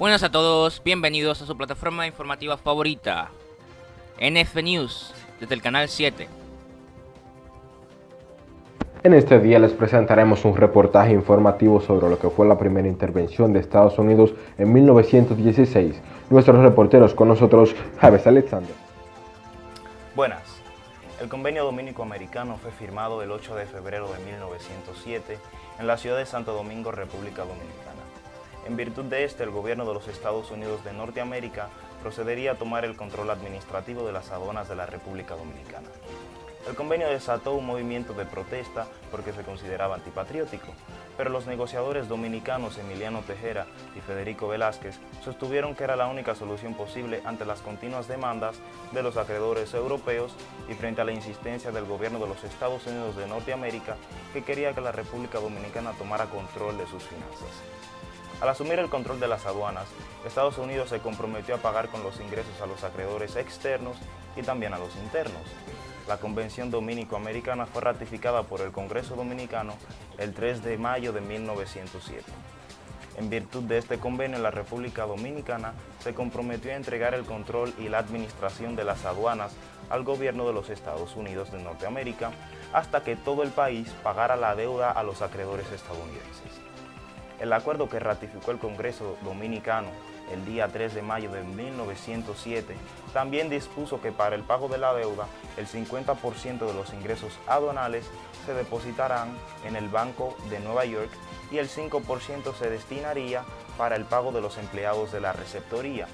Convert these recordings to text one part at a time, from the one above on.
Buenas a todos, bienvenidos a su plataforma informativa favorita, NF News, desde el canal 7. En este día les presentaremos un reportaje informativo sobre lo que fue la primera intervención de Estados Unidos en 1916. Nuestros reporteros con nosotros, Javes Alexander. Buenas. El Convenio Dominico-Americano fue firmado el 8 de febrero de 1907 en la ciudad de Santo Domingo, República Dominicana. En virtud de este, el gobierno de los Estados Unidos de Norteamérica procedería a tomar el control administrativo de las aduanas de la República Dominicana. El convenio desató un movimiento de protesta porque se consideraba antipatriótico, pero los negociadores dominicanos Emiliano Tejera y Federico Velázquez sostuvieron que era la única solución posible ante las continuas demandas de los acreedores europeos y frente a la insistencia del gobierno de los Estados Unidos de Norteamérica, que quería que la República Dominicana tomara control de sus finanzas. Al asumir el control de las aduanas, Estados Unidos se comprometió a pagar con los ingresos a los acreedores externos y también a los internos. La Convención Dominico-Americana fue ratificada por el Congreso Dominicano el 3 de mayo de 1907. En virtud de este convenio, la República Dominicana se comprometió a entregar el control y la administración de las aduanas al gobierno de los Estados Unidos de Norteamérica hasta que todo el país pagara la deuda a los acreedores estadounidenses. El acuerdo que ratificó el Congreso Dominicano el día 3 de mayo de 1907 también dispuso que para el pago de la deuda, el 50% de los ingresos aduanales se depositarán en el Banco de Nueva York y el 5% se destinaría para el pago de los empleados de la receptoría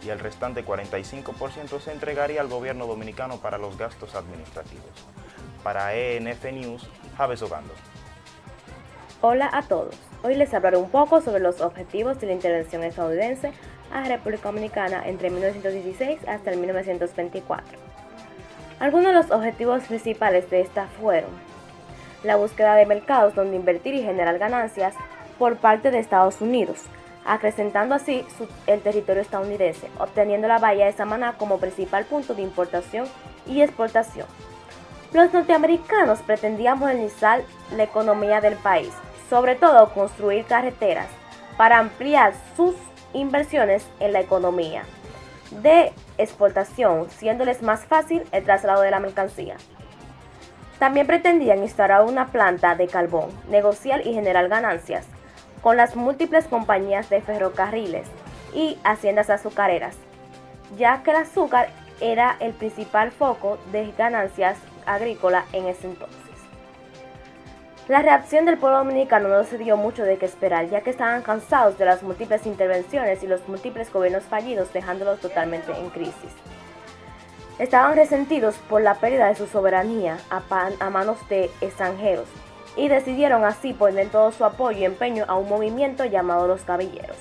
y el restante 45% se entregaría al gobierno dominicano para los gastos administrativos. Para ENF News, Javes Ogando. Hola a todos. Hoy les hablaré un poco sobre los objetivos de la intervención estadounidense a la República Dominicana entre 1916 hasta el 1924. Algunos de los objetivos principales de esta fueron la búsqueda de mercados donde invertir y generar ganancias por parte de Estados Unidos, acrecentando así el territorio estadounidense, obteniendo la bahía de Samaná como principal punto de importación y exportación. Los norteamericanos pretendían modernizar la economía del país, sobre todo construir carreteras para ampliar sus inversiones en la economía de exportación, siéndoles más fácil el traslado de la mercancía. También pretendían instaurar una planta de carbón, negociar y generar ganancias con las múltiples compañías de ferrocarriles y haciendas azucareras, ya que el azúcar era el principal foco de ganancias agrícola en ese entonces. La reacción del pueblo dominicano no se dio mucho de qué esperar, ya que estaban cansados de las múltiples intervenciones y los múltiples gobiernos fallidos, dejándolos totalmente en crisis. Estaban resentidos por la pérdida de su soberanía a manos de extranjeros y decidieron así poner todo su apoyo y empeño a un movimiento llamado los Caballeros.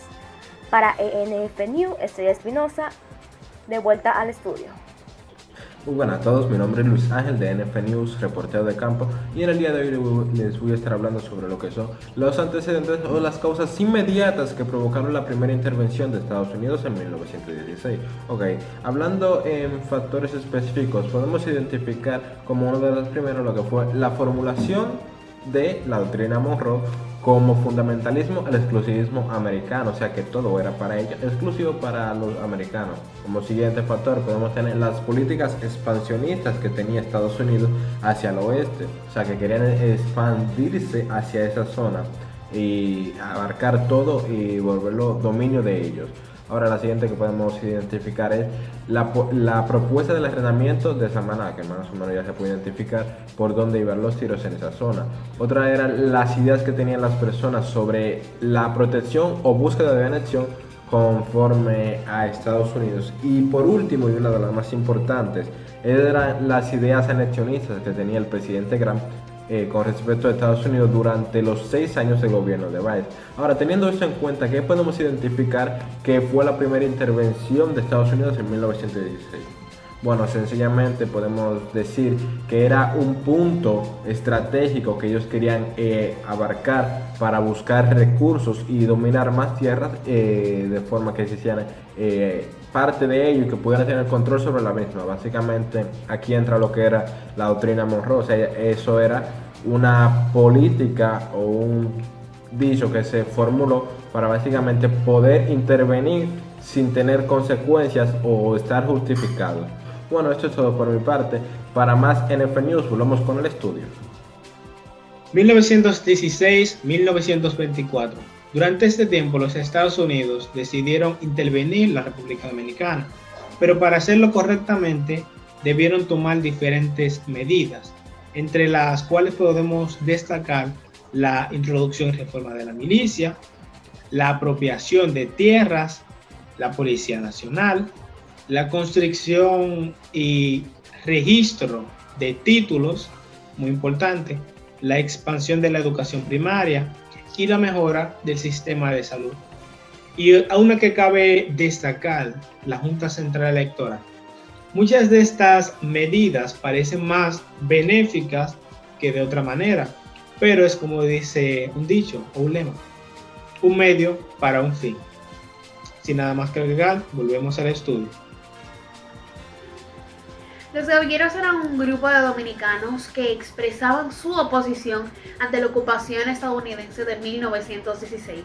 Para ENF News, Estrella Espinosa, de vuelta al estudio. Muy buenas a todos, mi nombre es Luis Ángel de NF News, reportero de campo, y en el día de hoy les voy a estar hablando sobre lo que son los antecedentes o las causas inmediatas que provocaron la primera intervención de Estados Unidos en 1916. Hablando en factores específicos, podemos identificar como uno de los primeros lo que fue la formulación de la doctrina Monroe como fundamentalismo, el exclusivismo americano, o sea que todo era para ellos, exclusivo para los americanos. Como siguiente factor podemos tener las políticas expansionistas que tenía Estados Unidos hacia el oeste, o sea que querían expandirse hacia esa zona y abarcar todo y volverlo dominio de ellos. Ahora la siguiente que podemos identificar es la propuesta del arrendamiento de Samaná, que más o menos ya se puede identificar por dónde iban los tiros en esa zona. Otra eran las ideas que tenían las personas sobre la protección o búsqueda de anexión conforme a Estados Unidos. Y por último, y una de las más importantes, eran las ideas anexionistas que tenía el presidente Grant con respecto a Estados Unidos durante los 6 años de gobierno de Biden. Ahora, teniendo esto en cuenta, ¿qué podemos identificar que fue la primera intervención de Estados Unidos en 1916? Bueno, sencillamente podemos decir que era un punto estratégico que ellos querían abarcar para buscar recursos y dominar más tierras de forma que se hicieran parte de ello y que pudieran tener control sobre la misma. Básicamente aquí entra lo que era la doctrina Monroe, o sea, eso era una política o dicho que se formuló para básicamente poder intervenir sin tener consecuencias o estar justificado. Bueno, esto es todo por mi parte. Para más NF News, volvemos con el estudio. 1916-1924. Durante este tiempo los Estados Unidos decidieron intervenir en la República Dominicana, pero para hacerlo correctamente debieron tomar diferentes medidas, entre las cuales podemos destacar la introducción y reforma de la milicia, la apropiación de tierras, la Policía Nacional, la construcción y registro de títulos, muy importante, la expansión de la educación primaria y la mejora del sistema de salud. Y aún que cabe destacar la Junta Central Electoral. Muchas de estas medidas parecen más benéficas que de otra manera, pero es como dice un dicho o un lema, un medio para un fin. Sin nada más que agregar, volvemos al estudio. Los gavilleros eran un grupo de dominicanos que expresaban su oposición ante la ocupación estadounidense de 1916.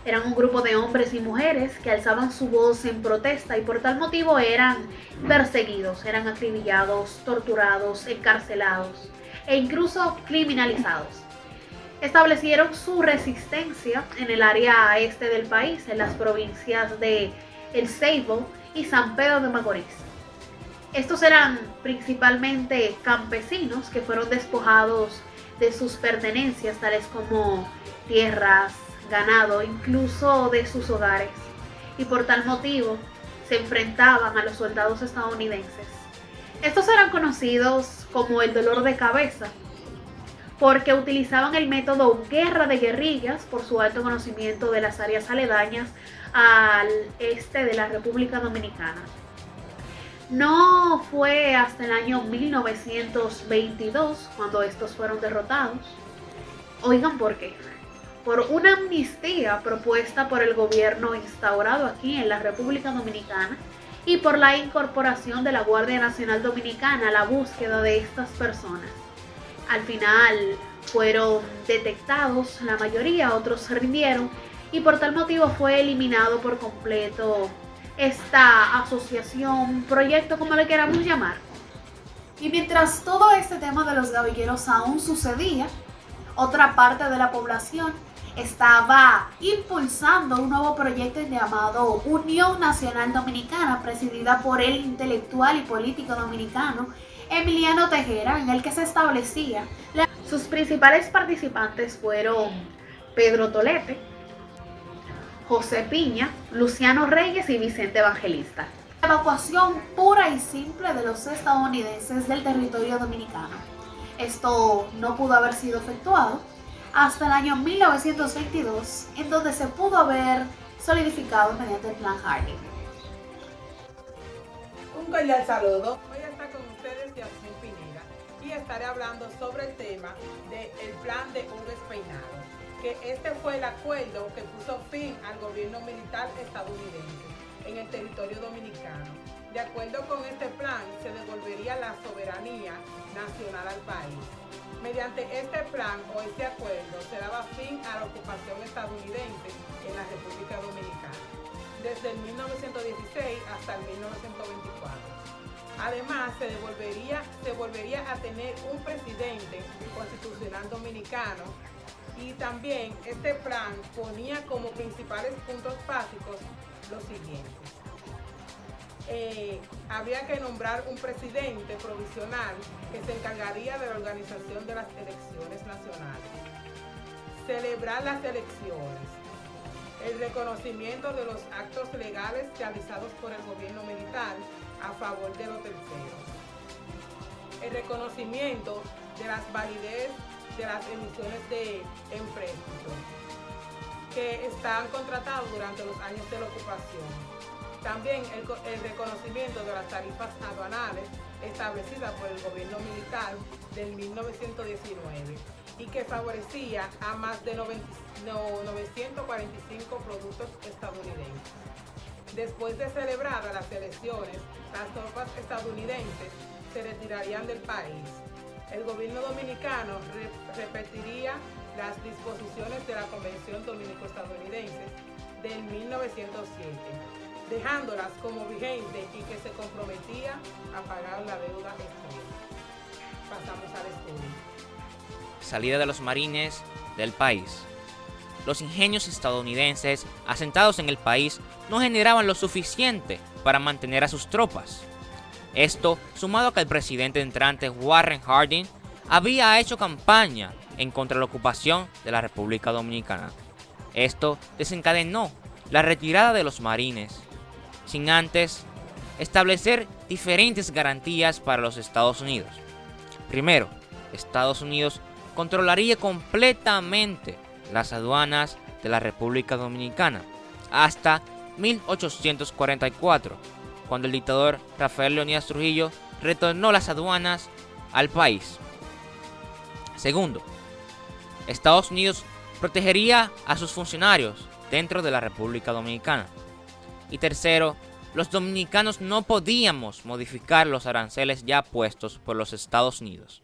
Eran un grupo de hombres y mujeres que alzaban su voz en protesta y por tal motivo eran perseguidos, eran acribillados, torturados, encarcelados e incluso criminalizados. Establecieron su resistencia en el área este del país, en las provincias de El Ceibo y San Pedro de Macorís. Estos eran principalmente campesinos que fueron despojados de sus pertenencias, tales como tierras, ganado, incluso de sus hogares, y por tal motivo se enfrentaban a los soldados estadounidenses. Estos eran conocidos como el dolor de cabeza, porque utilizaban el método guerra de guerrillas por su alto conocimiento de las áreas aledañas al este de la República Dominicana. No fue hasta el año 1922 cuando estos fueron derrotados. Oigan, ¿por qué? Por una amnistía propuesta por el gobierno instaurado aquí en la República Dominicana y por la incorporación de la Guardia Nacional Dominicana a la búsqueda de estas personas. Al final fueron detectados la mayoría, otros se rindieron y por tal motivo fue eliminado por completo esta asociación, proyecto, como le queramos llamar. Y mientras todo este tema de los gavilleros aún sucedía, otra parte de la población estaba impulsando un nuevo proyecto llamado Unión Nacional Dominicana, presidida por el intelectual y político dominicano Emiliano Tejera, en el que se establecía. Sus principales participantes fueron Pedro Tolete, José Piña, Luciano Reyes y Vicente Evangelista. Evacuación pura y simple de los estadounidenses del territorio dominicano. Esto no pudo haber sido efectuado hasta el año 1922, en donde se pudo haber solidificado mediante el Plan Harding. Un cordial saludo. Hoy está con ustedes Yasmín Pineda y estaré hablando sobre el tema del plan de Hugo Espeinado, que este fue el acuerdo que puso fin al gobierno militar estadounidense en el territorio dominicano. De acuerdo con este plan, se devolvería la soberanía nacional al país. Mediante este plan o este acuerdo se daba fin a la ocupación estadounidense en la República Dominicana, desde el 1916 hasta el 1924. Además, se volvería a tener un presidente constitucional dominicano. Y también este plan ponía como principales puntos básicos los siguientes. Habría que nombrar un presidente provisional que se encargaría de la organización de las elecciones nacionales. Celebrar las elecciones. El reconocimiento de los actos legales realizados por el gobierno militar a favor de los terceros. El reconocimiento de las validez de las emisiones de empréstito que estaban contratados durante los años de la ocupación. También el reconocimiento de las tarifas aduanales establecidas por el gobierno militar del 1919 y que favorecía a más de 945 productos estadounidenses. Después de celebradas las elecciones, las tropas estadounidenses se retirarían del país. El gobierno dominicano repetiría las disposiciones de la Convención Dominico-Estadounidense del 1907, dejándolas como vigentes y que se comprometía a pagar la deuda externa. Pasamos al estudio. Salida de los marines del país. Los ingenios estadounidenses asentados en el país no generaban lo suficiente para mantener a sus tropas. Esto, sumado a que el presidente entrante Warren Harding había hecho campaña en contra de la ocupación de la República Dominicana. Esto desencadenó la retirada de los marines, sin antes establecer diferentes garantías para los Estados Unidos. Primero, Estados Unidos controlaría completamente las aduanas de la República Dominicana hasta 1844, cuando el dictador Rafael Leónidas Trujillo retornó las aduanas al país. Segundo, Estados Unidos protegería a sus funcionarios dentro de la República Dominicana. Y tercero, los dominicanos no podíamos modificar los aranceles ya puestos por los Estados Unidos.